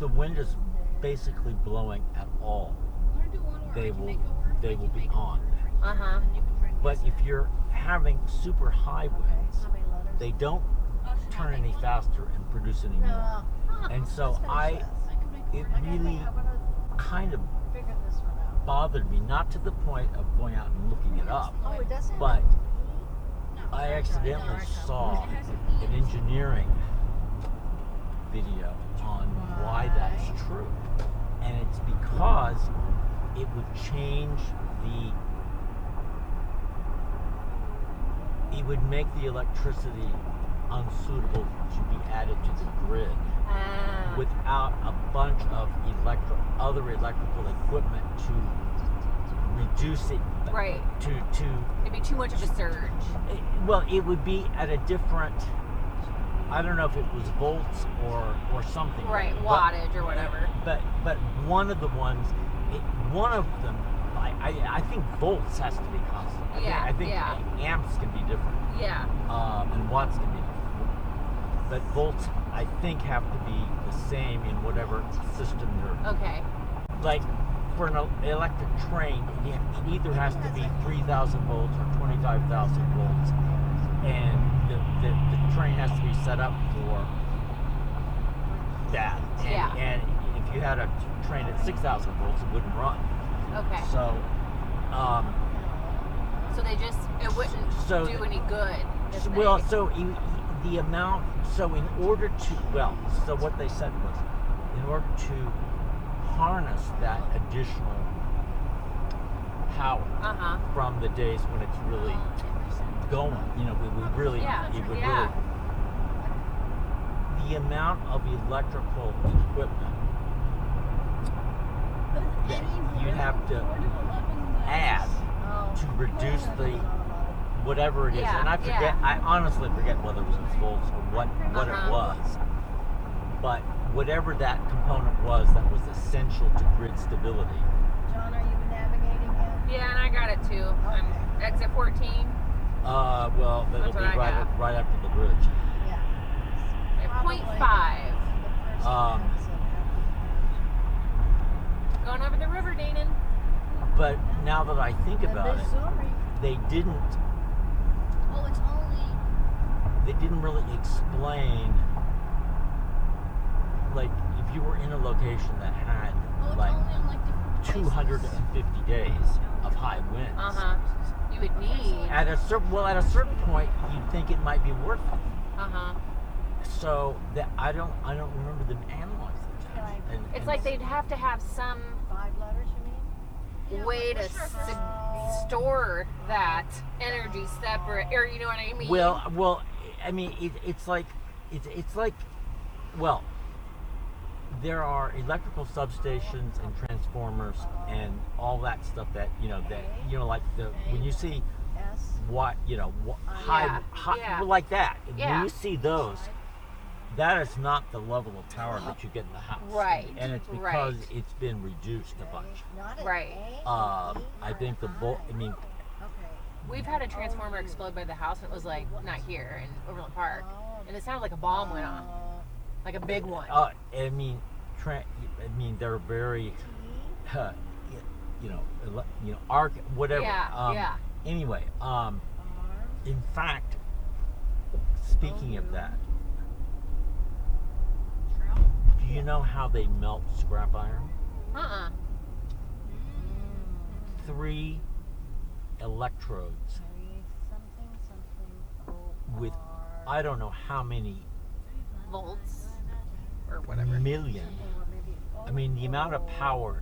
the wind is basically blowing at all, they will be on. But if you're having super high winds, they don't turn any faster and produce any more. And so it really kind of bothered me, not to the point of going out and looking it up, but I accidentally saw an engineering video on why that's true. And it's because it would change it would make the electricity unsuitable to be added to the grid without a bunch of other electrical equipment to reduce it. Right. It'd be too much of a surge. Well, it would be at a different, I don't know if it was volts or something. Right, wattage or whatever. But one of them, I think volts has to be constant. I think amps can be different. Yeah. And watts can be different. But volts, I think, have to be the same in whatever system you're. Okay. Like for an electric train, it either has to be 3,000 volts or 25,000 volts, and the train has to be set up for that. And if you had a train at 6,000 volts, it wouldn't run. Okay. So it wouldn't do any good. The amount. So in order to what they said was, in order to harness that additional power from the days when it's really going, it would really. The amount of electrical equipment that you'd have to add to reduce the whatever it is, and I forget. I honestly forget whether it was volts or what it was, but whatever that component was that was essential to grid stability. John, are you navigating yet? Yeah, and I got it too. I'm exit 14. Well, that'll be right after the bridge. Yeah. 0.5. Going over the river, Danon. But now that I think about it, they didn't really explain, like, if you were in a location that had like 250 days of high winds, you would need at a certain point you'd think it might be worth it. So that I don't remember them analyzing that. It's like they'd have to have some 5 letters, you mean? way to store that energy separate, or you know what I mean? Well, I mean it's like there are electrical substations and transformers and all that stuff that like when you see high like that, when you see those, that is not the level of power that you get in the house. Right. And it's because it's been reduced a bunch. Right. I think we've had a transformer explode by the house, and it was like not here in Overland Park, and it sounded like a bomb went off, like a big one. They're very, arc whatever. Anyway, in fact, speaking of that, do you know how they melt scrap iron? 3 electrodes with I don't know how many volts or whatever million. I mean, the amount of power